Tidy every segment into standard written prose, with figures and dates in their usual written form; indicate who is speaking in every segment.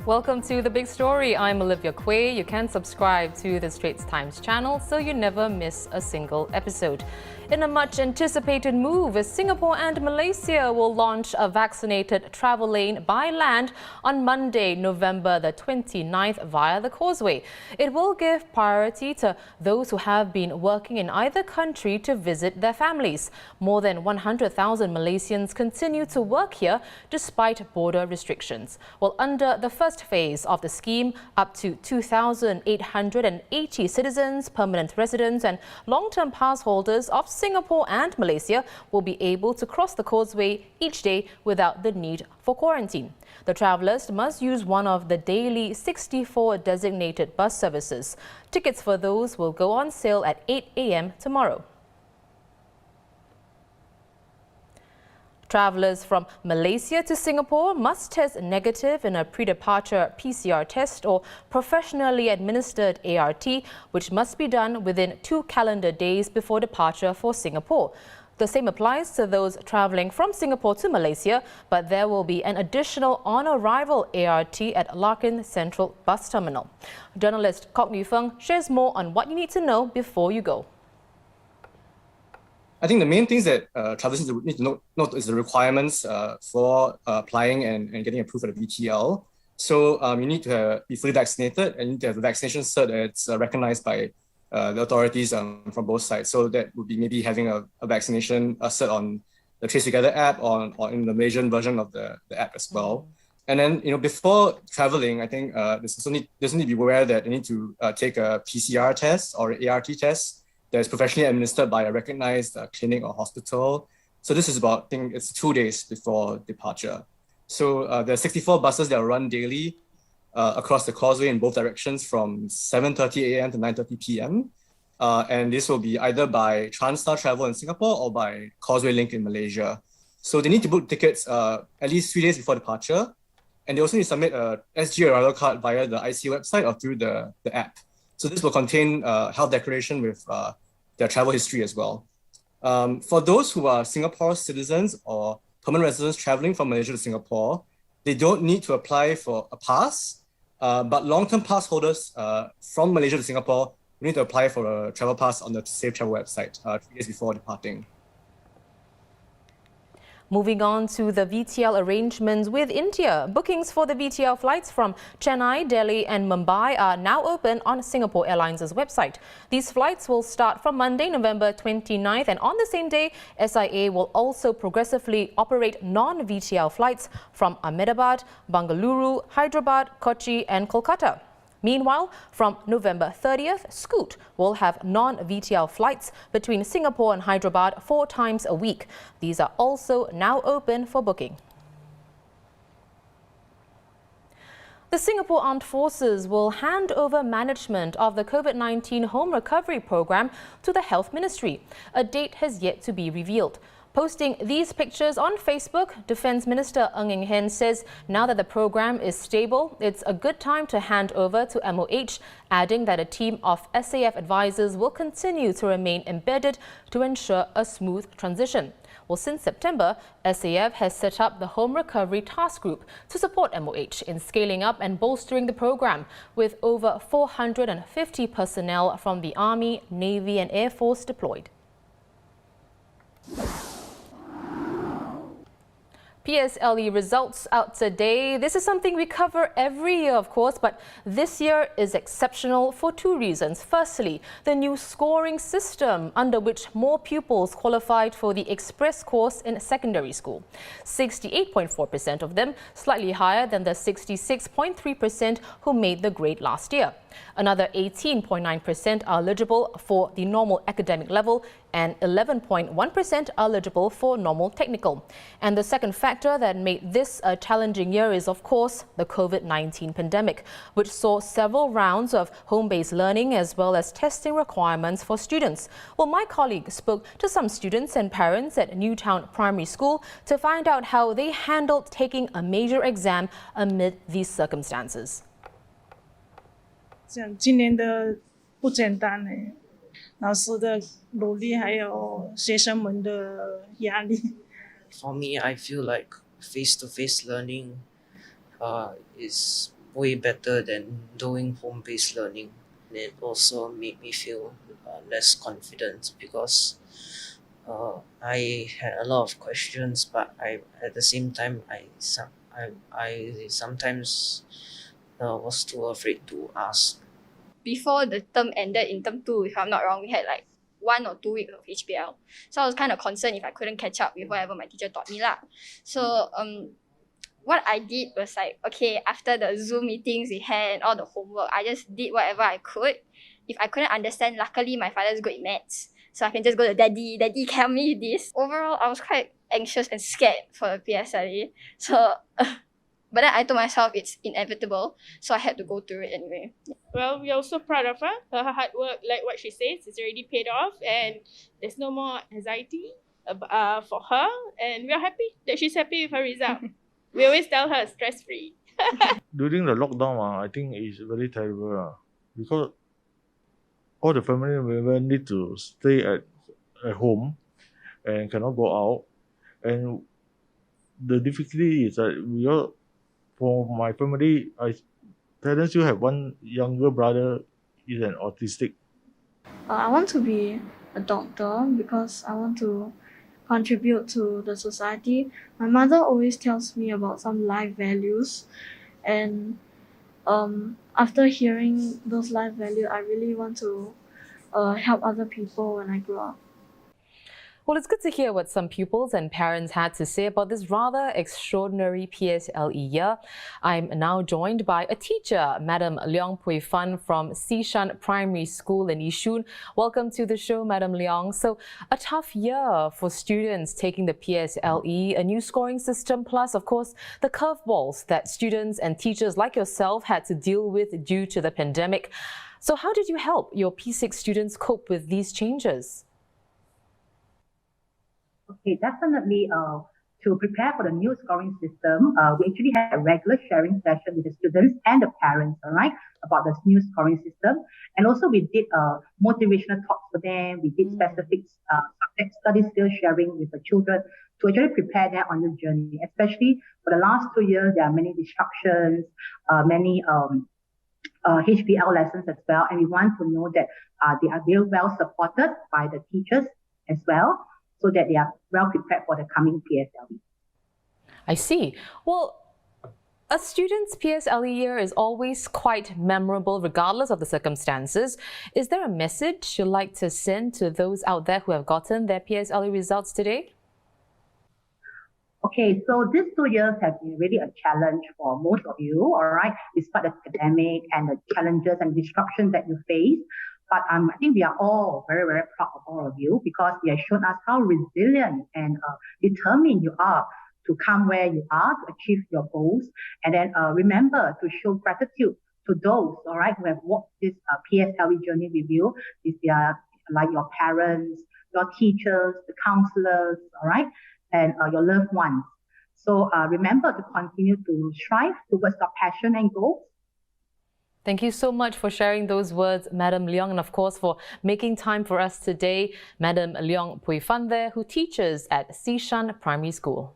Speaker 1: Welcome to The Big Story. I'm Olivia Quay. You can subscribe to the Straits Times channel so you never miss a single episode. In a much-anticipated move, Singapore and Malaysia will launch a vaccinated travel lane by land on Monday, November the 29th via the Causeway. It will give priority to those who have been working in either country to visit their families. More than 100,000 Malaysians continue to work here despite border restrictions. Well, under the first phase of the scheme, up to 2,880 citizens, permanent residents and long-term pass holders of Singapore and Malaysia will be able to cross the Causeway each day without the need for quarantine. The travellers must use one of the daily 64 designated bus services. Tickets for those will go on sale at 8 a.m. tomorrow. Travellers from Malaysia to Singapore must test negative in a pre-departure PCR test or professionally administered ART, which must be done within 2 calendar days before departure for Singapore. The same applies to those travelling from Singapore to Malaysia, but there will be an additional on-arrival ART at Larkin Central Bus Terminal. Journalist Kok Yu Feng shares more on what you need to know before you go.
Speaker 2: I think the main things that travellers need to note is the requirements for applying and getting approved for the VTL. So you need to be fully vaccinated and you need to have a vaccination cert that's recognized by the authorities from both sides. So that would be maybe having a vaccination cert on the Trace Together app or in the Malaysian version of the app as well. And then, before traveling, I think there's need to be aware that they need to take a PCR test or an ART test that is professionally administered by a recognized clinic or hospital. So this is about, I think it's 2 days before departure. So there are 64 buses that will run daily across the Causeway in both directions from 7:30 a.m. to 9:30 p.m. And this will be either by Transtar Travel in Singapore or by Causeway Link in Malaysia. So they need to book tickets at least 3 days before departure. And they also need to submit a SG arrival card via the IC website or through the app. So this will contain health declaration with their travel history as well. For those who are Singapore citizens or permanent residents traveling from Malaysia to Singapore, they don't need to apply for a pass, but long-term pass holders from Malaysia to Singapore need to apply for a travel pass on the Safe Travel website 3 days before departing.
Speaker 1: Moving on to the VTL arrangements with India. Bookings for the VTL flights from Chennai, Delhi and Mumbai are now open on Singapore Airlines' website. These flights will start from Monday, November 29th, and on the same day, SIA will also progressively operate non-VTL flights from Ahmedabad, Bengaluru, Hyderabad, Kochi and Kolkata. Meanwhile, from November 30th, Scoot will have non-VTL flights between Singapore and Hyderabad 4 times a week. These are also now open for booking. The Singapore Armed Forces will hand over management of the COVID-19 home recovery program to the Health Ministry. A date has yet to be revealed. Posting these pictures on Facebook, Defence Minister Ng Eng Hen says now that the program is stable, it's a good time to hand over to MOH, adding that a team of SAF advisors will continue to remain embedded to ensure a smooth transition. Well, since September, SAF has set up the Home Recovery Task Group to support MOH in scaling up and bolstering the program, with over 450 personnel from the Army, Navy and Air Force deployed. PSLE results out today. This is something we cover every year, of course, but this year is exceptional for 2 reasons. Firstly, the new scoring system under which more pupils qualified for the express course in secondary school. 68.4% of them, slightly higher than the 66.3% who made the grade last year. Another 18.9% are eligible for the normal academic level and 11.1% are eligible for normal technical. And the second factor that made this a challenging year is, of course, the COVID-19 pandemic, which saw several rounds of home-based learning as well as testing requirements for students. Well, my colleague spoke to some students and parents at Newtown Primary School to find out how they handled taking a major exam amid these circumstances.
Speaker 3: 今年的不简单呢，老师的努力还有学生们的压力。
Speaker 4: For me, I feel like face-to-face learning is way better than doing home-based learning. And it also made me feel less confident because I had a lot of questions, but at the same time I sometimes was too afraid to ask.
Speaker 5: Before the term ended in term 2, if I'm not wrong, we had like 1 or 2 weeks of HBL. So I was kind of concerned if I couldn't catch up with whatever my teacher taught me lah. So what I did was like, okay, after the Zoom meetings we had and all the homework, I just did whatever I could. If I couldn't understand, luckily my father's good at maths, so I can just go to daddy, help me with this. Overall, I was quite anxious and scared for the PSLE. So but then I told myself it's inevitable, so I had to go through it anyway.
Speaker 6: Well, we're also proud of her. Her hard work, like what she says, is already paid off, and there's no more anxiety for her, and we're happy that she's happy with her result. We always tell her stress-free.
Speaker 7: During the lockdown, I think it's very terrible because all the family members need to stay at home and cannot go out. And the difficulty is that for my family, parents still have one younger brother is an autistic.
Speaker 3: I want to be a doctor because I want to contribute to the society. My mother always tells me about some life values, and after hearing those life values, I really want to help other people when I grow up.
Speaker 1: Well, it's good to hear what some pupils and parents had to say about this rather extraordinary PSLE year. I'm now joined by a teacher, Madam Leong Pui Fan from Sishan Primary School in Yishun. Welcome to the show, Madam Leong. So, a tough year for students taking the PSLE, a new scoring system, plus, of course, the curveballs that students and teachers like yourself had to deal with due to the pandemic. So, how did you help your P6 students cope with these changes?
Speaker 8: Okay, definitely to prepare for the new scoring system, we actually had a regular sharing session with the students and the parents, all right, about this new scoring system. And also we did motivational talks for them. We did specific subject study skill sharing with the children to actually prepare them on the journey. Especially for the last 2 years, there are many disruptions, many HBL lessons as well. And we want to know that they are very well supported by the teachers as well, so that they are well prepared for the coming PSLE.
Speaker 1: I see. Well, a student's PSLE year is always quite memorable regardless of the circumstances. Is there a message you'd like to send to those out there who have gotten their PSLE results today?
Speaker 8: Okay, so these 2 years have been really a challenge for most of you, all right, despite the pandemic and the challenges and disruptions that you face. But I think we are all very, very proud of all of you because you have shown us how resilient and determined you are to come where you are to achieve your goals. And then remember to show gratitude to those, all right, who have walked this PSLE journey with you. If they are like your parents, your teachers, the counselors, all right, and your loved ones. So remember to continue to strive towards your passion and goals.
Speaker 1: Thank you so much for sharing those words, Madam Leong, and of course for making time for us today, Madam Leong Pui Fan there, who teaches at Sishan Primary School.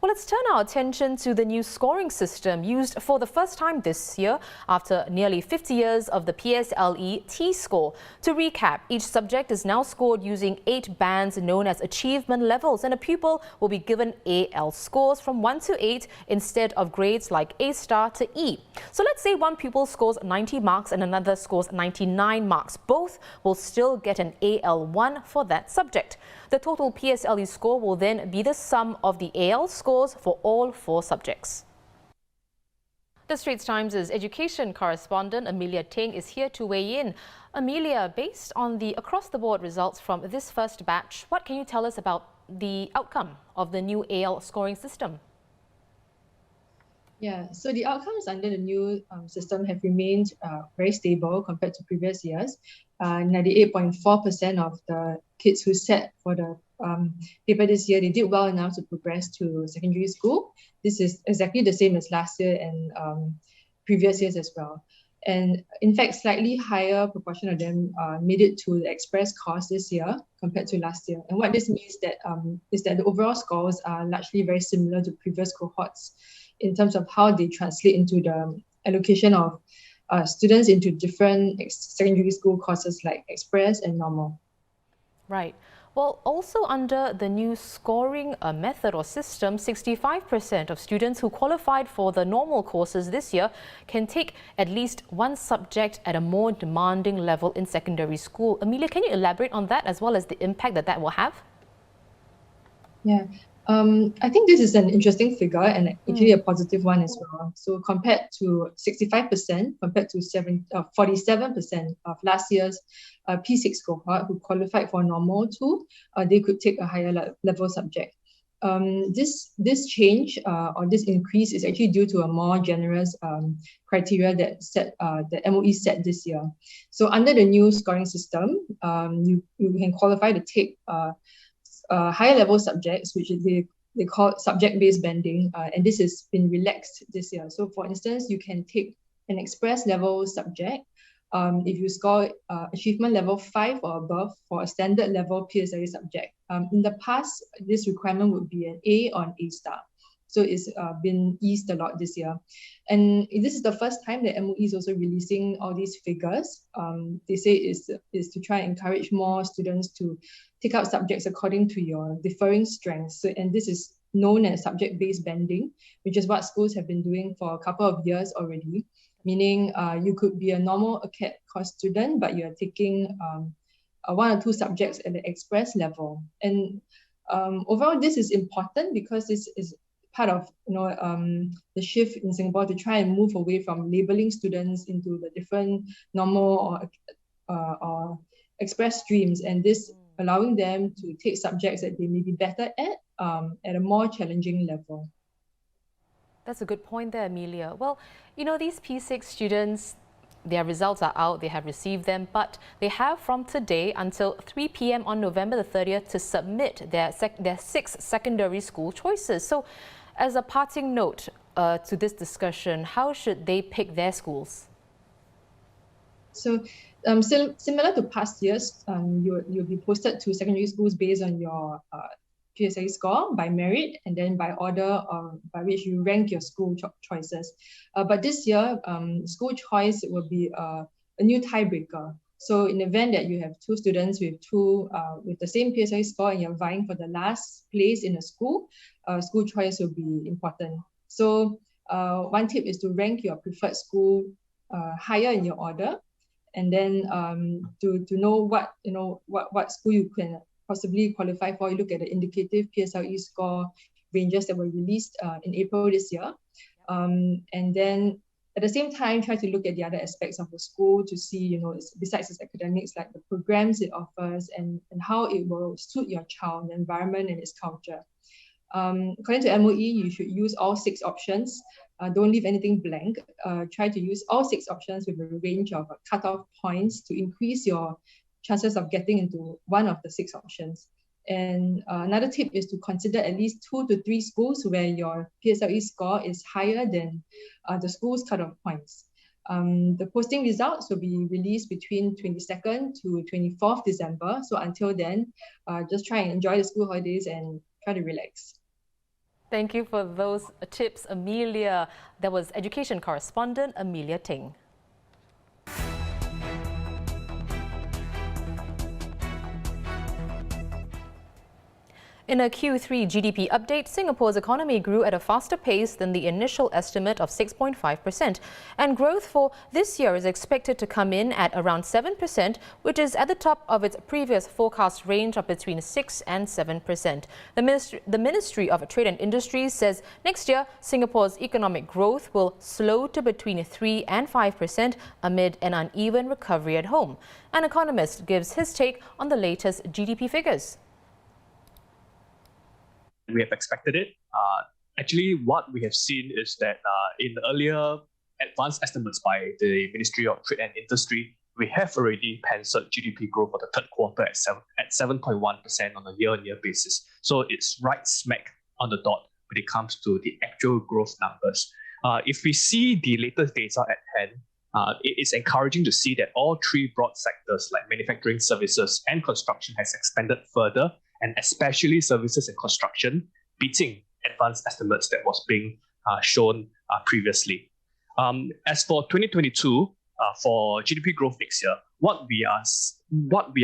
Speaker 1: Well, let's turn our attention to the new scoring system used for the first time this year after nearly 50 years of the PSLE T-score. To recap, each subject is now scored using 8 bands known as achievement levels, and a pupil will be given AL scores from 1 to 8 instead of grades like A star to E. So let's say one pupil scores 90 marks and another scores 99 marks. Both will still get an AL1 for that subject. The total PSLE score will then be the sum of the AL scores for all 4 subjects. The Straits Times' education correspondent Amelia Teng is here to weigh in. Amelia, based on the across-the-board results from this first batch, what can you tell us about the outcome of the new AL scoring system?
Speaker 9: Yeah, so the outcomes under the new system have remained very stable compared to previous years. 98.4% of the kids who sat for the paper this year, they did well enough to progress to secondary school. This is exactly the same as last year and previous years as well. And in fact, slightly higher proportion of them made it to the express course this year compared to last year. And what this means is that the overall scores are largely very similar to previous cohorts in terms of how they translate into the allocation of students into different secondary school courses like express and normal.
Speaker 1: Right. Well, also under the new scoring method or system, 65% of students who qualified for the normal courses this year can take at least one subject at a more demanding level in secondary school. Amelia, can you elaborate on that as well as the impact that will have?
Speaker 9: Yeah. I think this is an interesting figure and actually a positive one as well. So compared to 65%, compared to 47% of last year's P6 cohort who qualified for normal too, they could take a higher level subject. This change or this increase is actually due to a more generous criteria that MOE set this year. So under the new scoring system, you can qualify to take higher level subjects, which they call subject-based banding, and this has been relaxed this year. So for instance, you can take an express level subject if you score achievement level 5 or above for a standard level PSLE subject. In the past, this requirement would be an A or an A star. So it's been eased a lot this year. And this is the first time that MOE is also releasing all these figures. They say is to try and encourage more students to take out subjects according to your differing strengths. So, and this is known as subject-based banding, which is what schools have been doing for a couple of years already, meaning you could be a normal acad course student, but you're taking one or two subjects at the express level. And overall, this is important because this is part of the shift in Singapore to try and move away from labeling students into the different normal or express streams, and this allowing them to take subjects that they may be better at a more challenging level.
Speaker 1: That's a good point there, Amelia. Well, these P6 students, their results are out, they have received them, but they have from today until 3 p.m. on November the 30th to submit their 6 secondary school choices. So, as a parting note to this discussion, how should they pick their schools? So,
Speaker 9: similar to past years, you'll be posted to secondary schools based on your PSLE score by merit and then by order by which you rank your school choices. But this year, school choice will be a new tiebreaker. So in the event that you have two students with the same PSLE score and you're vying for the last place in a school, school choice will be important. So one tip is to rank your preferred school higher in your order, and then to know what school you can possibly qualify for. You look at the indicative PSLE score ranges that were released in April this year, and then at the same time try to look at the other aspects of the school to see, besides its academics, like the programs it offers and how it will suit your child, the environment and its culture. According to MOE, you should use all 6 options. Don't leave anything blank. Try to use all 6 options with a range of cutoff points to increase your chances of getting into one of the 6 options. And another tip is to consider at least 2 to 3 schools where your PSLE score is higher than the school's cutoff points. The posting results will be released between 22nd to 24th December. So until then, just try and enjoy the school holidays and try to relax.
Speaker 1: Thank you for those tips, Amelia. That was education correspondent Amelia Teng. In a Q3 GDP update, Singapore's economy grew at a faster pace than the initial estimate of 6.5%, and growth for this year is expected to come in at around 7%, which is at the top of its previous forecast range of between 6 and 7%. The Ministry of Trade and Industry says next year, Singapore's economic growth will slow to between 3 and 5% amid an uneven recovery at home. An economist gives his take on the latest GDP figures.
Speaker 10: We have expected it. Actually, what we have seen is that in the earlier advanced estimates by the Ministry of Trade and Industry, we have already penciled GDP growth for the third quarter at 7.1% on a year-on-year basis. So it's right smack on the dot when it comes to the actual growth numbers. If we see the latest data at hand, it is encouraging to see that all three broad sectors like manufacturing, services, and construction has expanded further, and especially services and construction, beating advanced estimates that was being shown previously. As for 2022, for GDP growth next year, what we are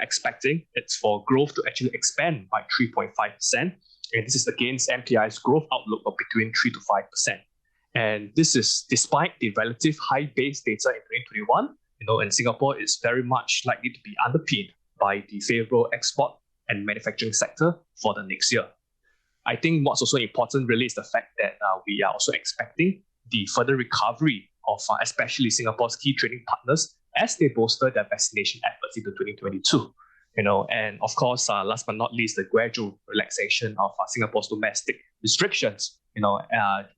Speaker 10: expecting is for growth to actually expand by 3.5%, and this is against MPI's growth outlook of between 3 to 5%. And this is despite the relative high base data in 2021. And Singapore is very much likely to be underpinned by the favorable export and manufacturing sector for the next year. I think what's also important really is the fact that we are also expecting the further recovery of especially Singapore's key trading partners as they bolster their vaccination efforts into 2022. And of course, last but not least, the gradual relaxation of Singapore's domestic restrictions,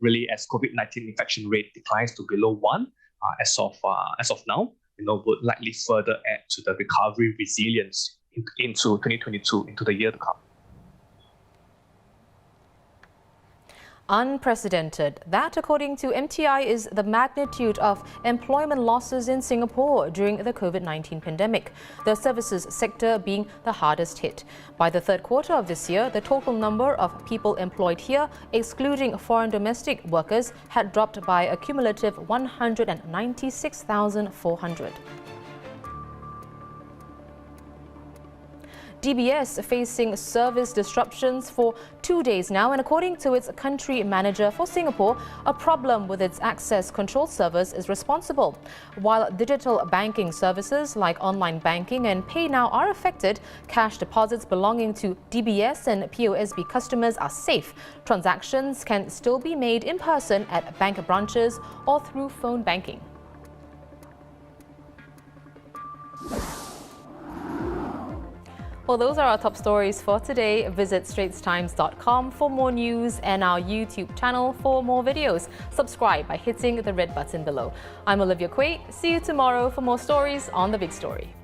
Speaker 10: really as COVID-19 infection rate declines to below 1 as of now, would likely further add to the recovery resilience into 2022, into the year to come.
Speaker 1: Unprecedented. That, according to MTI, is the magnitude of employment losses in Singapore during the COVID-19 pandemic, the services sector being the hardest hit. By the third quarter of this year, the total number of people employed here, excluding foreign domestic workers, had dropped by a cumulative 196,400. DBS facing service disruptions for 2 days now, and according to its country manager for Singapore, a problem with its access control servers is responsible. While digital banking services like online banking and PayNow are affected, cash deposits belonging to DBS and POSB customers are safe. Transactions can still be made in person at bank branches or through phone banking. Well, those are our top stories for today. Visit straitstimes.com for more news and our YouTube channel for more videos. Subscribe by hitting the red button below. I'm Olivia Quay. See you tomorrow for more stories on The Big Story.